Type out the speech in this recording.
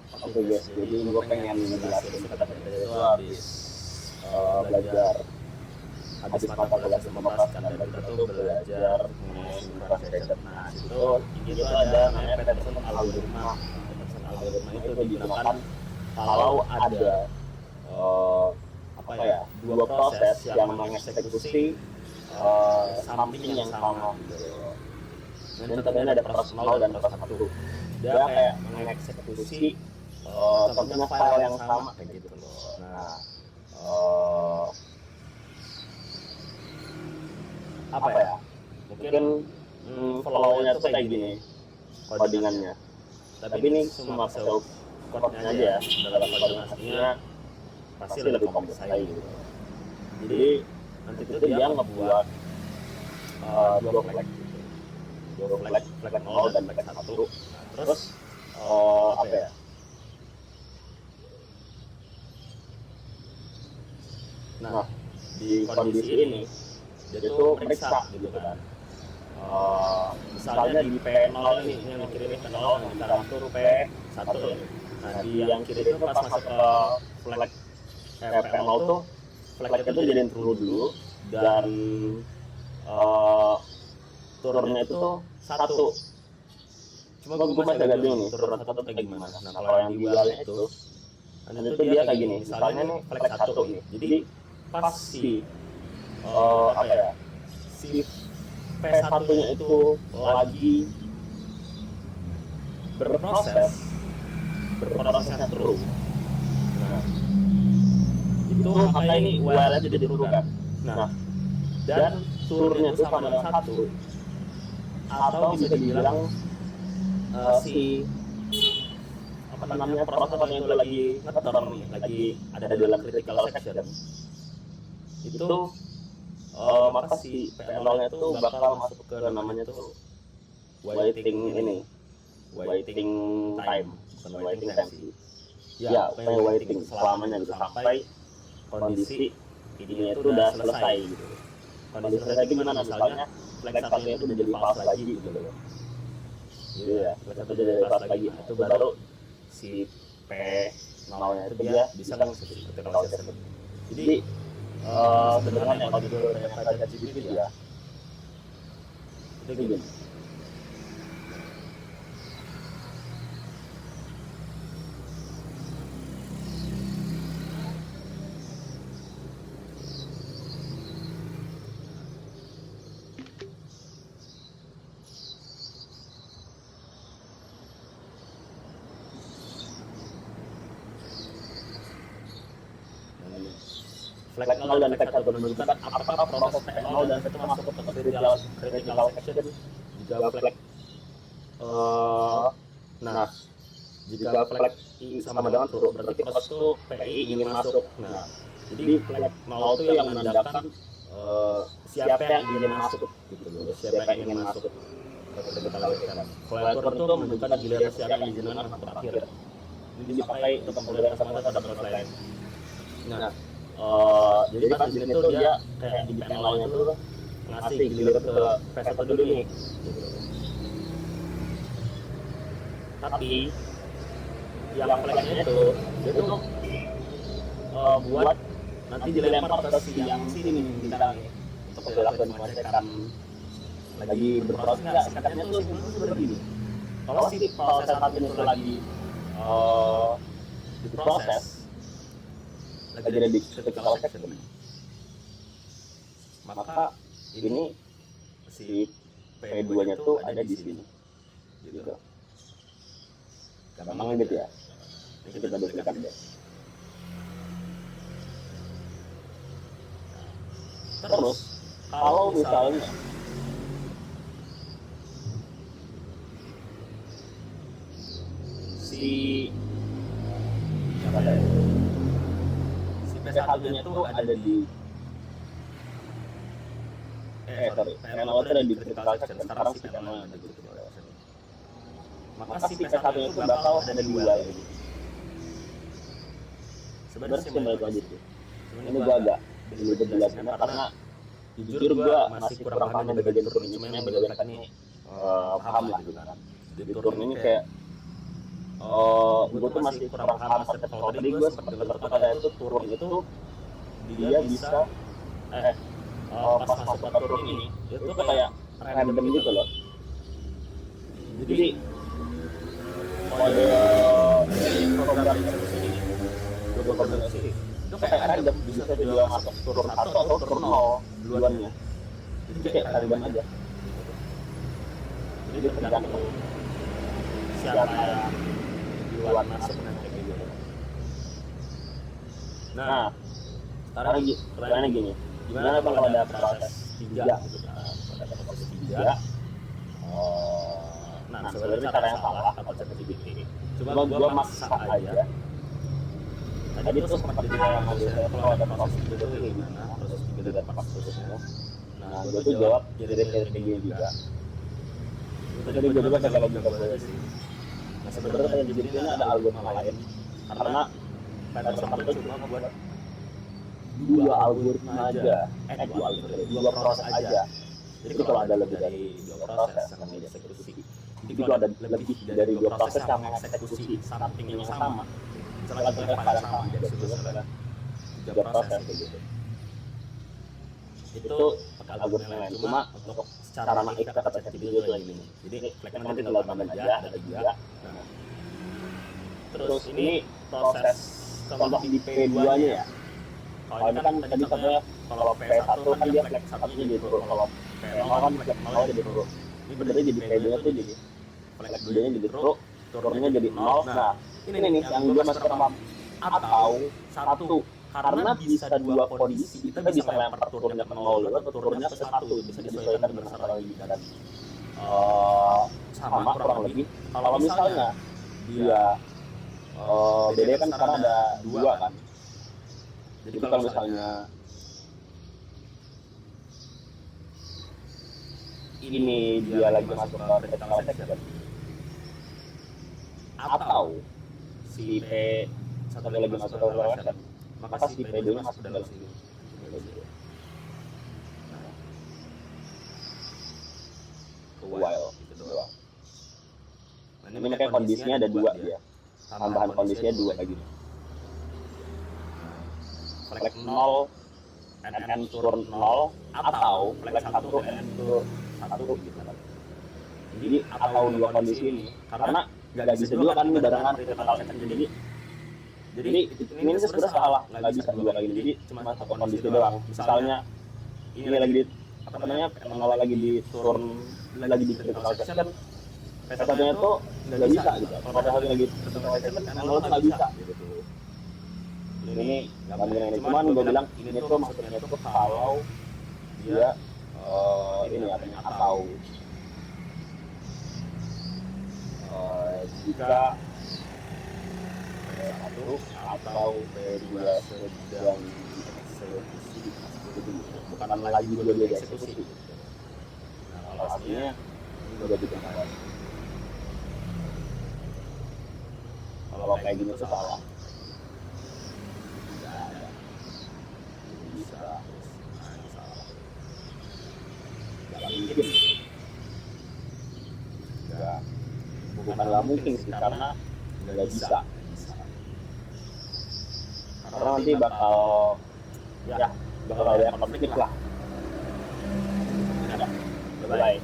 Oke guys, jadi gue pengen ngejelasin kata itu habis belajar habis mata kuliah demokrasi kan, dan kita tuh belajar mengenai sinkron standard. Nah situ itu ada namanya Peterson algoritma. Peterson algoritma itu digunakan kalau ada dua proses yang mengeksekusi something yang sama gitu. Dan contohnya ada proses 0 dan proses 1. Dia kayak mengeksekusi contohnya file yang sama kayak gitu loh. Nah, mungkin flow-nya tuh kayak gini codingannya. Tapi ini cuma self code-nya aja ya. Dalam coding aslinya pasti lebih kompleks lagi gitu. Jadi nanti tuh dia ngebuat dua flag gitu. Dua flag 0 dan flag 1. Terus Nah, di kondisi ini dia tuh meriksa gitu kan. Misalnya di P0 ini yang di kiri ini P0, yang di kanan tuh P1. Nah, di yang kiri itu pas masuk ke flag P0 tuh flagnya itu jadiin true dulu, dan turunnya itu tuh 1. Cuma gue masih agak bingung nih, turun 1 kayak gimana. Nah, kalau yang di while-nya itu nanti tuh dia kayak gini, misalnya nih flag 1 nih. Jadi pas si si P1-nya itu lagi berprosesnya true. Nah, itu maka ini while-nya jadi true kan. Nah, dan turunnya itu sama dengan 1, atau bisa dibilang si proses itu lagi ngeturn nih, lagi ada dalam critical section itu, maka si PL-nya itu bakal masuk ke namanya tuh waiting time, bukan waiting time sih. Ya, waiting selamanya gitu, sampai kondisi idenya itu udah selesai gitu. Kondisi selesai gimana? Misalnya flag 1-nya itu udah jadi false lagi gitu loh. Iya, flag 1 udah jadi false lagi. Itu baru si P0-nya itu dia bisa ngusir critical section. Jadi sebenarnya kalau dulu yang pada GPT ya itu gini. Flag 0 dan flag 1 menunjukkan apakah proses P0 dan 1 masuk ke critical section jika flag nah, jika flag I sama dengan true, berarti proses itu PI ingin masuk. Nah, jadi flag 0 itu yang menandakan siapa yang ingin masuk gitu loh, siapa yang ingin masuk ke critical section. Flag 1 itu menunjukkan giliran siapa yang diizinkan masuk terakhir. Ini dipakai untuk pemrograman sama pada proses lain. Nah, jadi pas di sini tuh dia kayak di panelnya tuh ngasih giliran ke P1 dulu nih gitu. Tapi yang flagnya itu dia tuh buat nanti dilempar ke si yang sini kita untuk dilakukan pengecekan lagi berproses nggak. Singkatnya tuh sebenarnya begini, kalau si proses satu itu lagi diproses, lagi ada di critical section, maka ini si P2-nya tuh ada di sini gitu. Gampang gitu ya. Ini kita berikan deh. Terus kalau misalnya si P1-nya tuh ada di PNL itu ada di critical section. Sekarang si PNL ada di critical section. Maka si P1-nya itu bakal ada di while gitu. Sebenarnya sih balik lagi tuh. Ini gue agak belum jelasin karena jujur gue masih kurang paham di bagian turun ini. Cuma yang bagian ini paham gitu kan. Di turun ini kayak gue tuh masih kurang paham konsep flow. Tadi gue sempat dengar tuh pada itu turun itu dia bisa pas masuk ke turun ini itu kayak random gitu loh. Jadi kode program eksekusi ini, dua program eksekusi itu kayak random, bisa juga masuk turun 1 atau turun 0 duluannya. Jadi kayak random aja. Jadi tergantung siapa yang duluan masuk nanti kayak gitu. Nah, sekarang pertanyaannya gini, gimana kalau ada proses 3 gitu kan? Ada proses 3. Nah, sebenarnya cara yang salah atau ChatGPT. Cuma gua masak aja. Tadi tuh sempat ditanya sama saya kalau ada proses 3 itu gimana? Proses 3 dan prosesnya. Nah, gua tuh jawab kira-kira kayak gini juga. Jadi gue juga kagak lagi coba sih. Nah, sebenarnya kayak jadi ini ada algoritma lain karena Python itu cuma buat 2 algoritma aja, dua proses aja. Jadi kalau ada lebih dari 2 proses yang dieksekusi, jadi kalau ada lebih dari 2 proses yang mengeksekusi something yang sama, misalnya kita file sama, jadi sudah 3 proses begitu. Itu algoritma lain. Cuma untuk secara naik kita cek video itu lagi. Jadi flagnya nanti tinggal tambah aja, ada 3. Nah, terus ini proses contoh di P2-nya ya. Kalau ini kan tadi katanya kalau P1 kan dia flag 1-nya jadi turun, kalau P0 kan flag 0-nya jadi turun. Ini benernya jadi P2-nya tuh jadi flag 2-nya jadi turunnya jadi 0. Nah, ini nih yang gue masih paham. Atau 1, karena bisa 2 kondisi, kita bisa lempar turunnya ke 0 atau turunnya ke 1, bisa disesuaikan dengan strategi dan sama kurang lebih. Kalau misalnya dia beda kan sekarang ada 2 kan. Jadi kalau misalnya ini dia lagi masuk ke critical section atau si P1 lagi masuk ke critical section, maka si P2 masuk ke dalam sini. Ke while gitu doang. Nah, ini kayak kondisinya ada 2 dia. Tambahan kondisinya 2 lagi. Flag 0 NN turun 0 atau flag 1 NN turun 1 gitu. Jadi atau 2 kondisi ini karena nggak bisa juga kan ini barengan critical section. Jadi ini sebenarnya salah, nggak bisa 2 lagi. Jadi cuma 1 kondisi doang. Misalnya ini lagi di apa namanya P0 lagi di turun lagi di critical section, P1-nya tuh nggak bisa gitu. Kalau P1 lagi critical section, P0 tuh nggak bisa gitu. Ini nggak mungkin ini, cuman gue bilang ini tuh maksudnya itu kalau dia ini artinya atau jika P1 atau P2 sedang dieksekusi, bukan lagi juga dia dieksekusi. Nah, kalau aslinya ini udah bikin salah. Kalau kayak gini tuh salah. Mungkin bukanlah mungkin sih karena nggak bisa karena nanti bakal ada konflik lah. Bye.